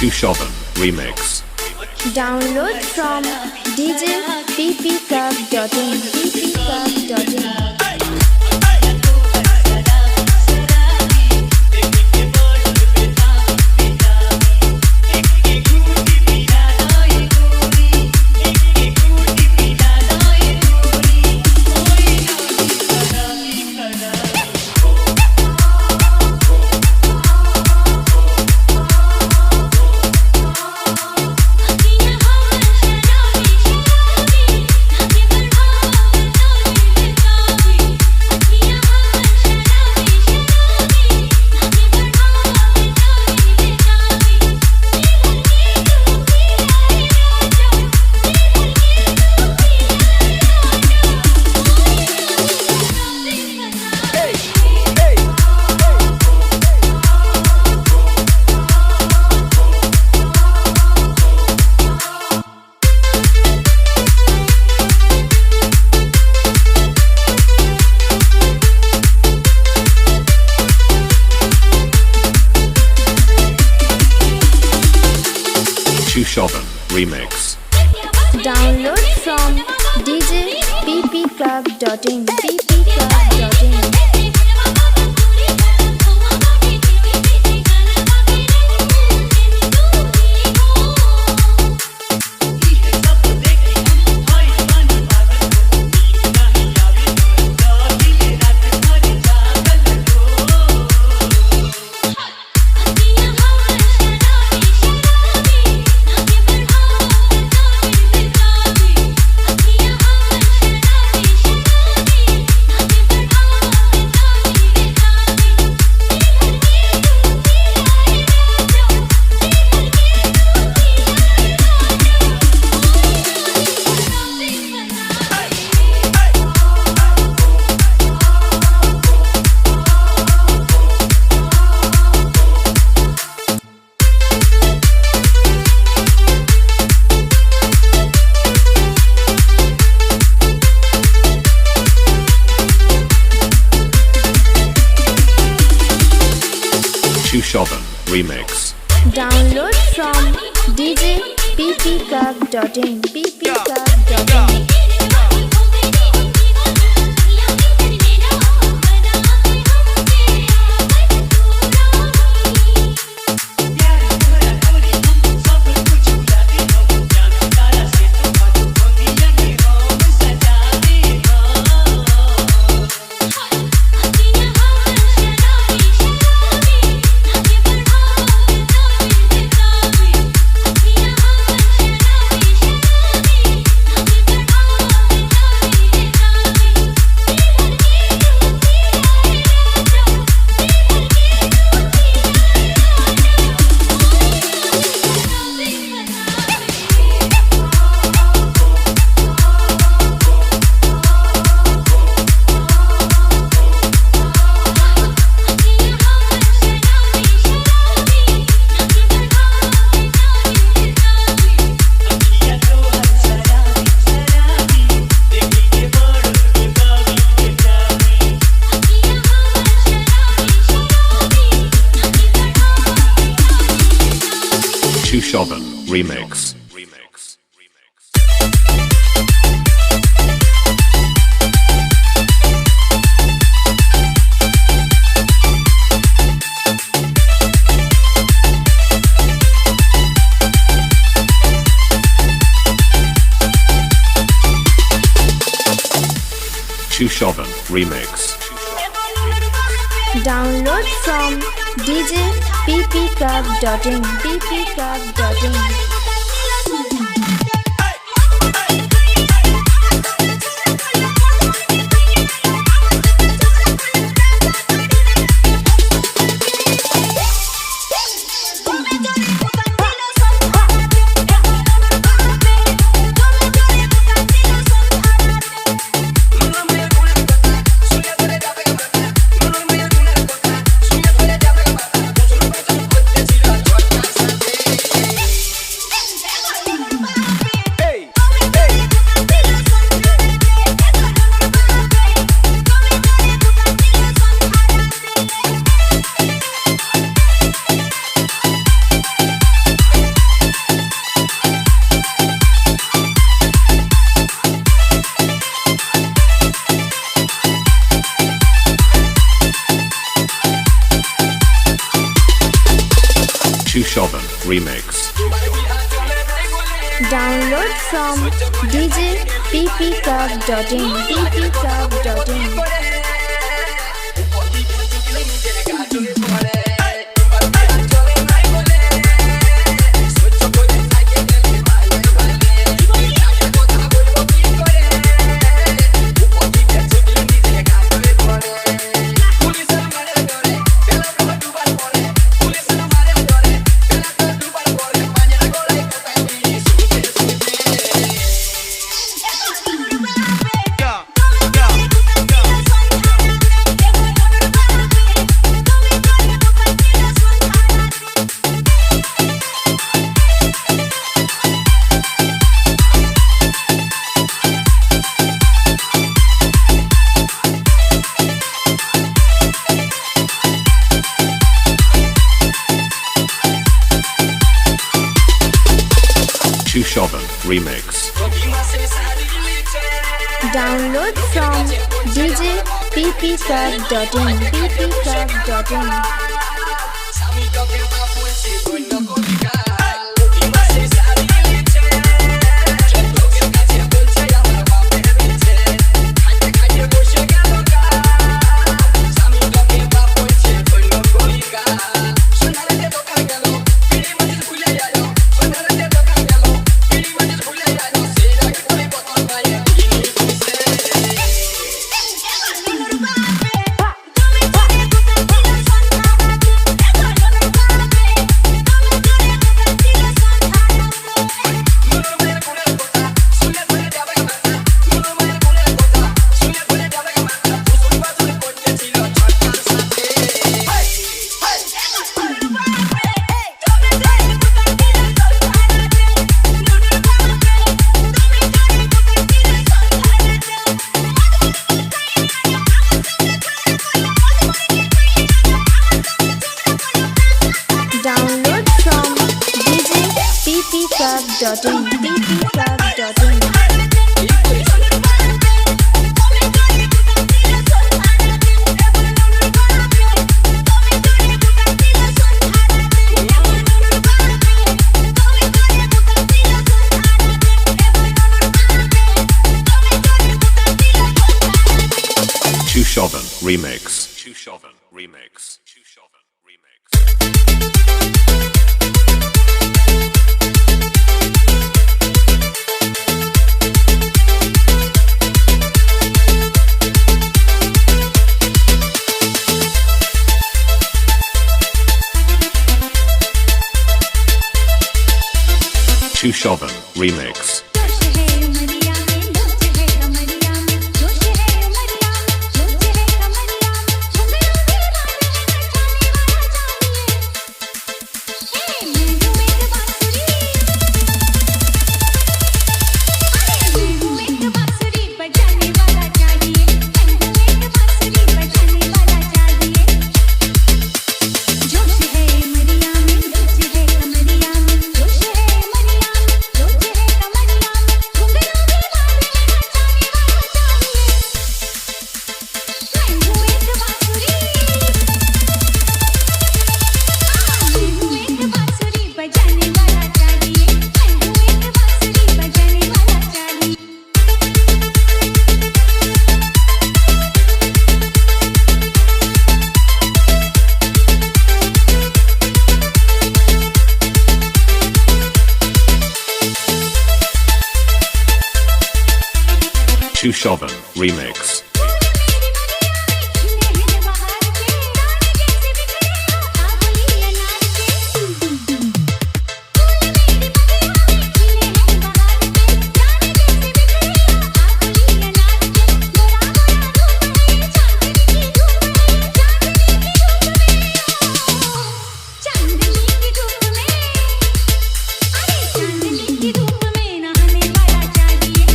Chushovan Remix. Download from djppclub.in. Chushovan Remix. Download from djppclub.in. Chushovan Remix. Download from djppclub.in. Chushovan Remix. Chushovan Remix. Download from djppclub.in. Chushovan Remix. Download from djppclub.in. ppclub.in. Chushovan Remix. Download from djppclub.in. ppclub.in. Download from djppclub.in. ppclub.in. Chushovan Remix. Chushovan Remix. Chushovan Remix. Chushovan Remix. Chushovan Remix. चांदनी की धूप में नहाने वाला चाहिए।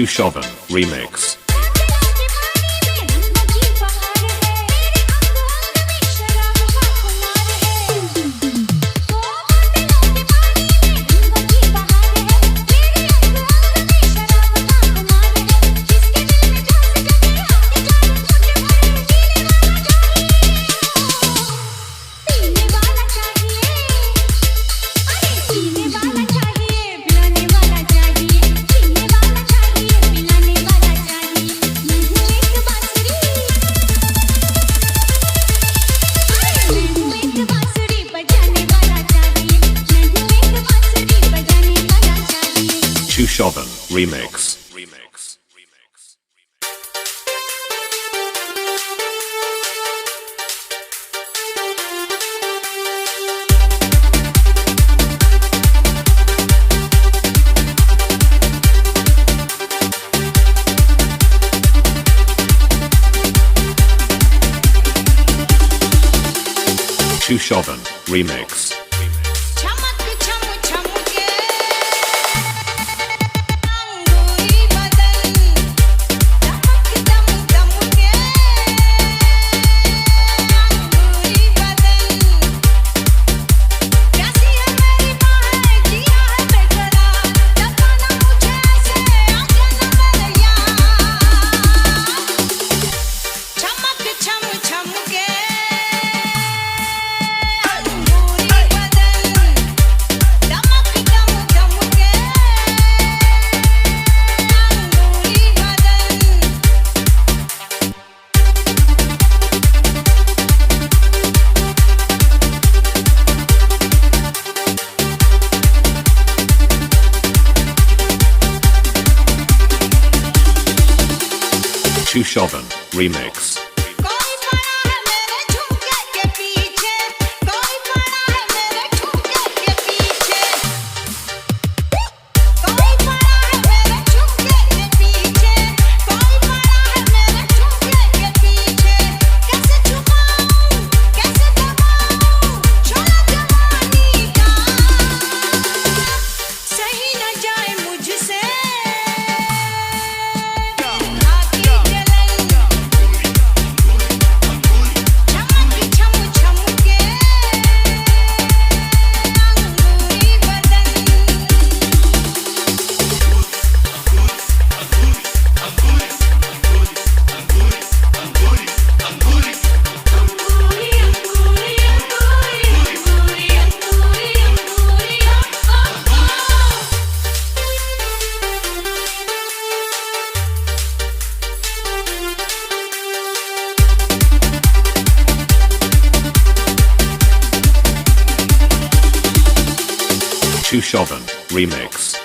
Chushovan Remix. Chushovan Remix. Chushovan Remix. Chushovan Remix. Chushovan Remix.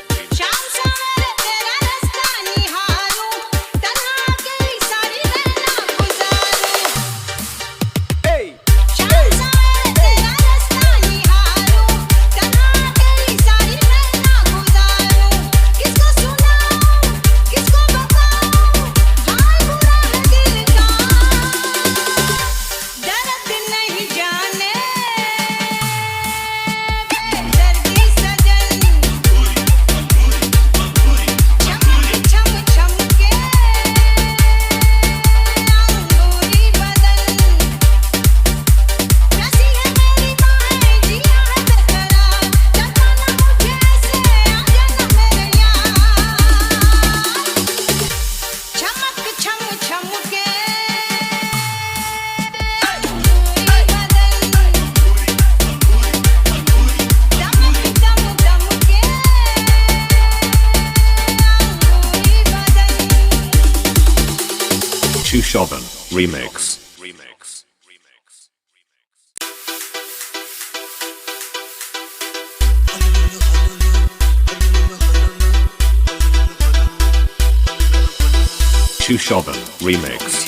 Chushovan Remix. Chushovan Remix.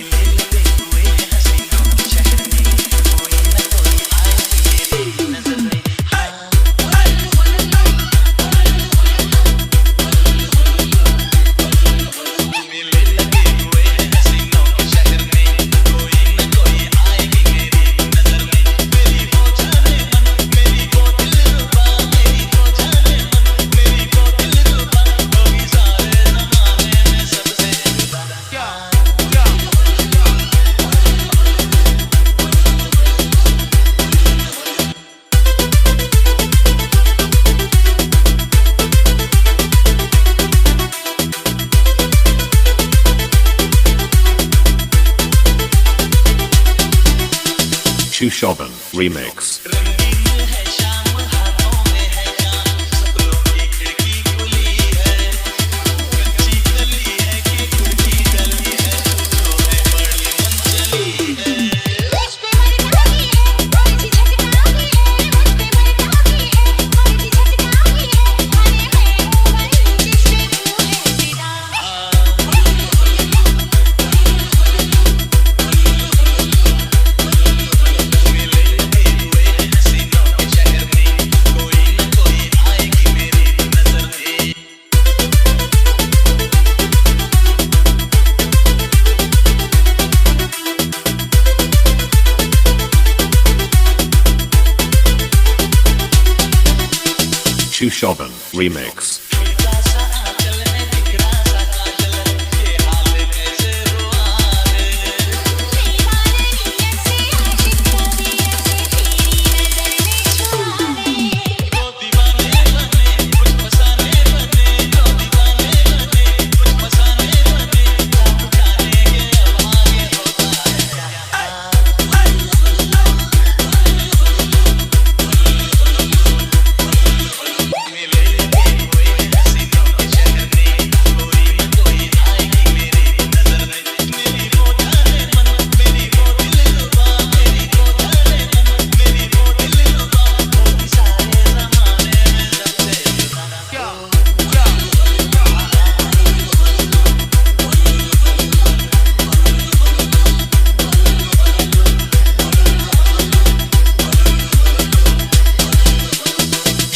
Chushoban Remix. Chushoban Remix.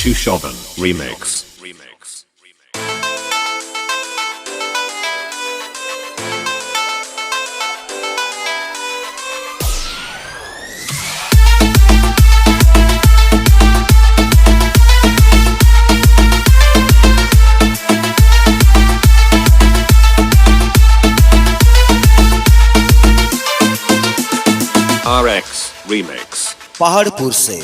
Chushoban Remix. RX Remix. Paharpur से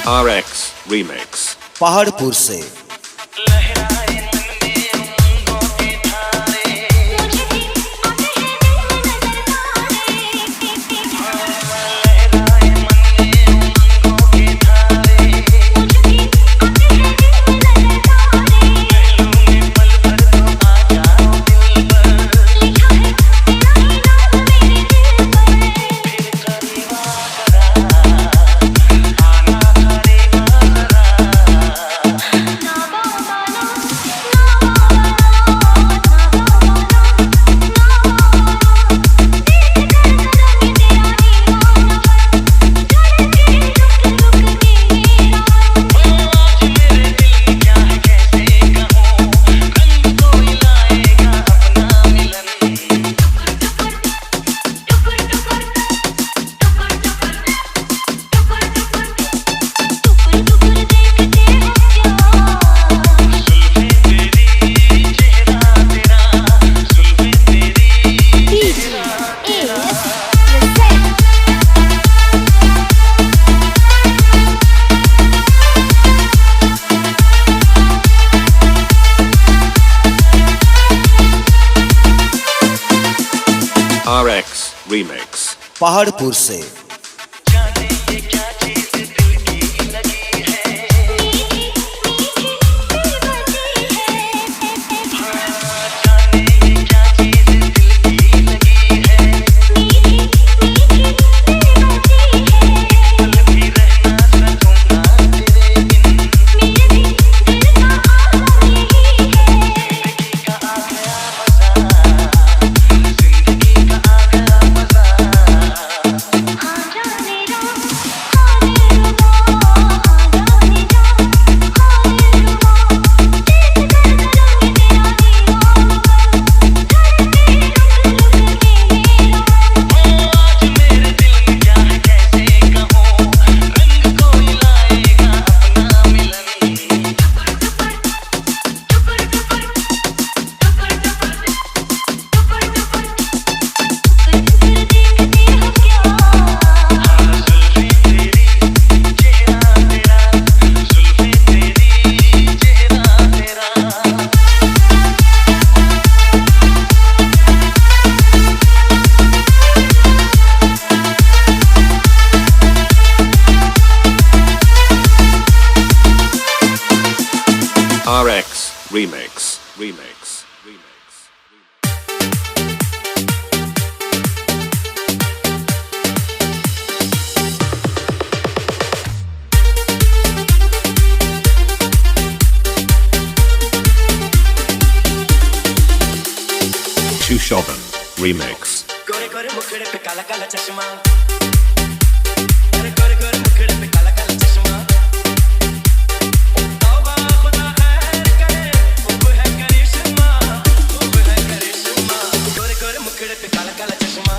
RX Remix. Paharpur से ना RX Remix. Paharpur से RX Remix. Remix. Remix. Shushovan Remix. गोरे गोरे मुखड़े पे काला काला चश्मा, गोरे गोरे मुखड़े पे काला काला चश्मा। तौबा खुदा खैर करे, वो है करिश्मा, वो है करिश्मा। गोरे गोरे मुखड़े पे काला काला चश्मा,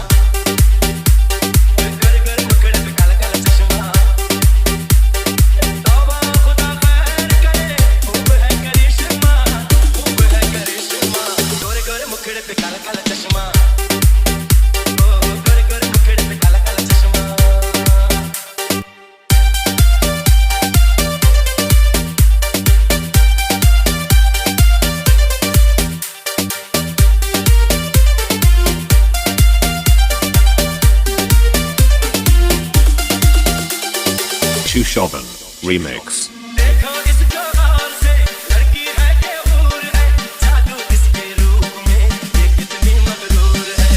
गोरे गोरे मुखड़े पे काला काला चश्मा। तौबा खुदा खैर करे, वो है करिश्मा, वो है करिश्मा। गोरे गोरे मुखड़े पे काला काला चश्मा। Shushovan Remix. देखो इसको गौर से, लड़की है कि हूर है, जादू इसके रूप में ये कितनी मगरूर है।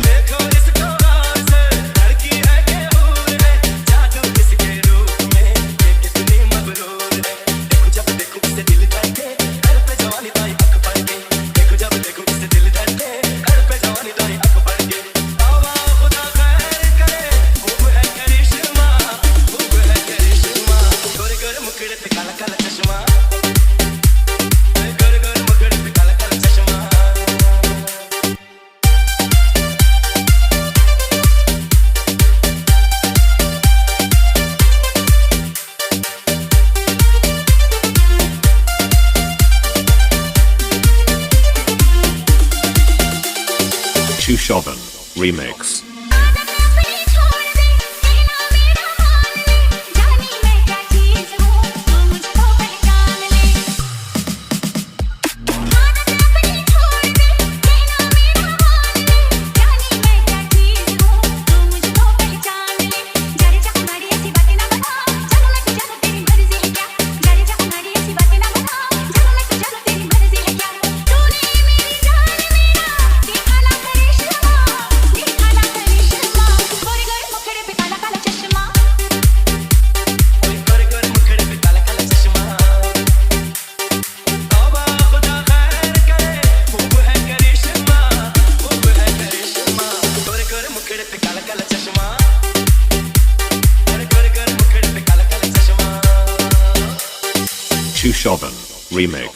देखो इसको गौर से, लड़की है कि हूर है, जादू इसके रूप में ये कितनी मगरूर है। देखो जब देखो इसे दिल धड़के, घर पे जवानी दाई अख पड़ के। देखो जब देखो इसे दिल धड़के, घर पे जवानी दाई अख पड़ के। तौबा खुदा खैर करे, वो है करिश्मा, वो है करिश्मा। गोरे गोरे मुखड़े पे काला काला चश्मा, गोरे गोरे मुखड़े पे काला काला चश्मा। Shushovan Remix. गोरे गोरे मुखड़े पे काला काला चश्मा। तौबा खुदा खैर करे, वो है करिश्मा, वो है करिश्मा। गोरे गोरे मुखड़े पे काला काला चश्मा, गोरे गोरे मुखड़े पे काला काला चश्मा। Shushovan Remix.